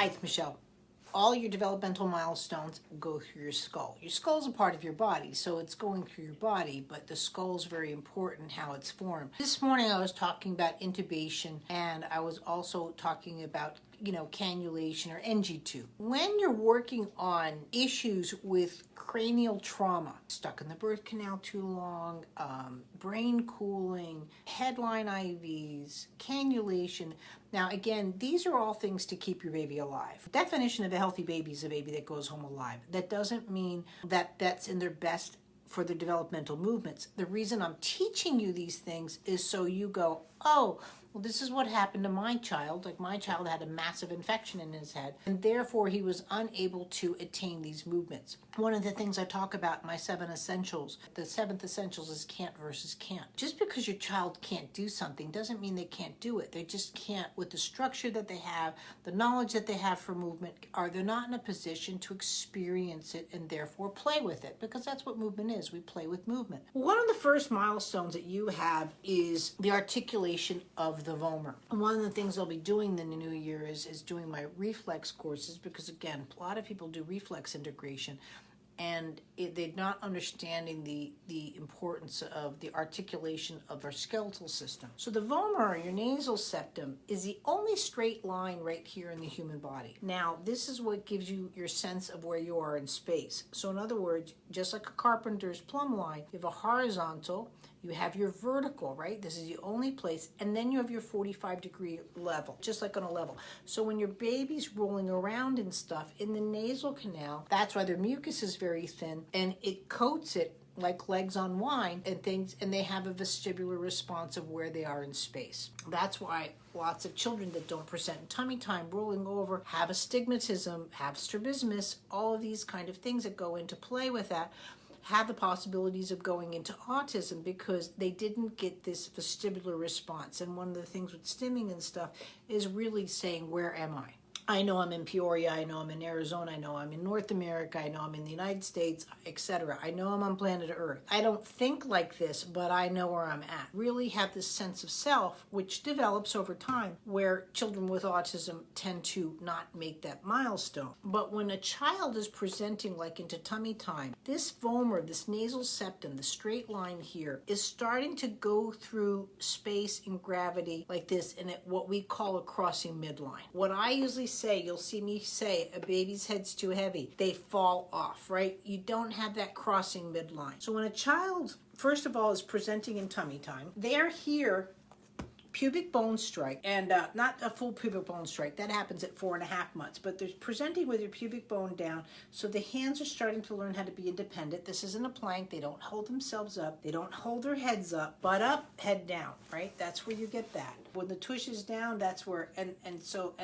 Hi, it's Michelle. All your developmental milestones go through your skull. Your skull is a part of your body, so it's going through your body, but the skull is very important how it's formed. This morning I was talking about intubation, and I was also talking about cannulation or NG tube. When you're working on issues with cranial trauma, stuck in the birth canal too long, brain cooling, headline IVs, cannulation. Now again, these are all things to keep your baby alive. The definition of a healthy baby is a baby that goes home alive. That doesn't mean that that's in their best for their developmental movements. The reason I'm teaching you these things is so you go, oh, well, this is what happened to my child. Like, my child had a massive infection in his head, and therefore he was unable to attain these movements. One of the things I talk about in my 7 essentials, the 7th essentials is can't versus can't. Just because your child can't do something doesn't mean they can't do it. They just can't, with the structure that they have, the knowledge that they have for movement, they're not in a position to experience it and therefore play with it, because that's what movement is. We play with movement. One of the first milestones that you have is the articulation of the vomer. And one of the things I'll be doing in the new year is doing my reflex courses, because again, a lot of people do reflex integration and they're not understanding the importance of the articulation of our skeletal system. So the vomer, your nasal septum, is the only straight line right here in the human body. Now, this is what gives you your sense of where you are in space. So in other words, just like a carpenter's plumb line, you have a horizontal, you have your vertical, right? This is the only place. And then you have your 45-degree level, just like on a level. So when your baby's rolling around and stuff in the nasal canal, that's why their mucus is very thin, and it coats it like legs on wine and things, and they have a vestibular response of where they are in space. That's why lots of children that don't present in tummy time, rolling over, have astigmatism, have strabismus, all of these kind of things that go into play with that, have the possibilities of going into autism because they didn't get this vestibular response. And one of the things with stimming and stuff is really saying, where am I? I know I'm in Peoria, I know I'm in Arizona, I know I'm in North America, I know I'm in the United States, etc. I know I'm on planet Earth. I don't think like this, but I know where I'm at. Really have this sense of self, which develops over time, where children with autism tend to not make that milestone. But when a child is presenting like into tummy time, this vomer, this nasal septum, the straight line here, is starting to go through space and gravity like this in what we call a crossing midline. What I usually say, you'll see me say, a baby's head's too heavy, they fall off, right? You don't have that crossing midline. So when a child, first of all, is presenting in tummy time, they're here, pubic bone strike, and not a full pubic bone strike, that happens at 4.5 months, but they're presenting with your pubic bone down, so the hands are starting to learn how to be independent. This isn't a plank, they don't hold themselves up, they don't hold their heads up, butt up, head down, right? That's where you get that. When the tush is down, that's where, and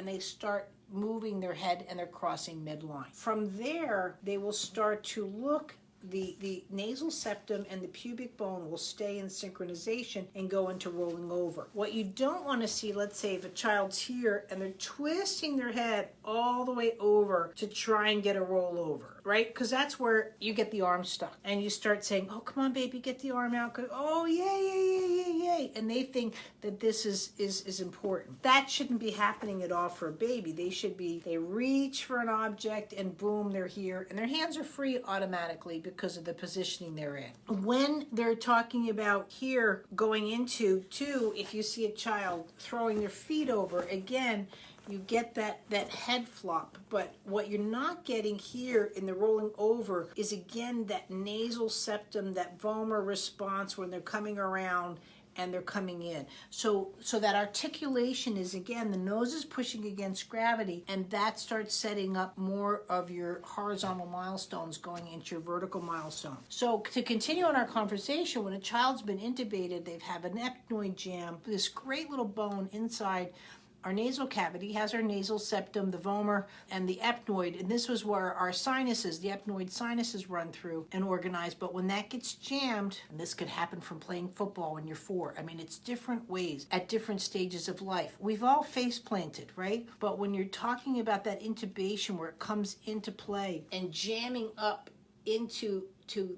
they start moving their head and they're crossing midline. From there, they will start to look, the nasal septum and the pubic bone will stay in synchronization and go into rolling over. What you don't want to see, let's say if a child's here and they're twisting their head all the way over to try and get a roll over, right? Because that's where you get the arm stuck and you start saying, oh, come on, baby, get the arm out. Oh, yay. And they think that this is important. That shouldn't be happening at all for a baby. They reach for an object and boom, they're here. And their hands are free automatically because of the positioning they're in. When they're talking about here going into two, if you see a child throwing their feet over, again, you get that head flop. But what you're not getting here in the rolling over is, again, that nasal septum, that vomer response when they're coming around and they're coming in. So that articulation is, again, the nose is pushing against gravity, and that starts setting up more of your horizontal milestones going into your vertical milestone. So to continue on our conversation, when a child's been intubated, they've had an ethmoid jam, this great little bone inside our nasal cavity has our nasal septum, the vomer, and the ethmoid, and this was where our sinuses, the ethmoid sinuses, run through and organize. But when that gets jammed, and this could happen from playing football when you're 4, I mean, it's different ways at different stages of life. We've all face planted, right? But when you're talking about that intubation where it comes into play and jamming up into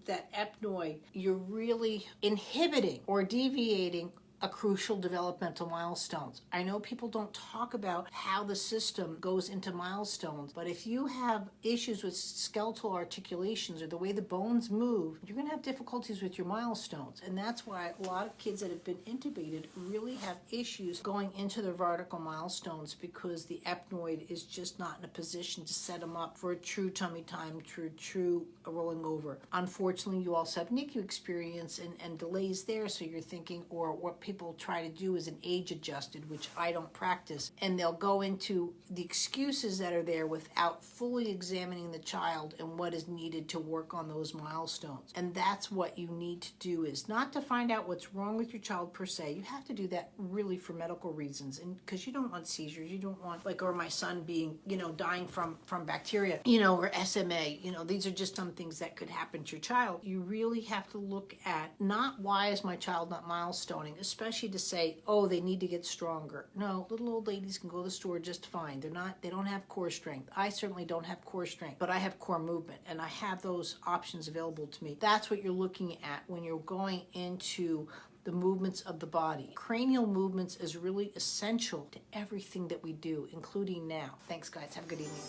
that ethmoid, you're really inhibiting or deviating a crucial developmental milestones. I know people don't talk about how the system goes into milestones, but if you have issues with skeletal articulations or the way the bones move, you're going to have difficulties with your milestones. And that's why a lot of kids that have been intubated really have issues going into their vertical milestones, because the ethmoid is just not in a position to set them up for a true tummy time, true rolling over. Unfortunately, you also have NICU experience and delays there, so you're thinking, or what people try to do is an age adjusted, which I don't practice, and they'll go into the excuses that are there without fully examining the child and what is needed to work on those milestones. And that's what you need to do, is not to find out what's wrong with your child per se. You have to do that really for medical reasons, and because you don't want seizures, you don't want, like, or my son being, dying from bacteria, or SMA, these are just some things that could happen to your child. You really have to look at not why is my child not milestoning, especially to say, oh, they need to get stronger. No, little old ladies can go to the store just fine. They don't have core strength. I certainly don't have core strength, but I have core movement, and I have those options available to me. That's what you're looking at when you're going into the movements of the body. Cranial movements is really essential to everything that we do, including now. Thanks, guys. Have a good evening.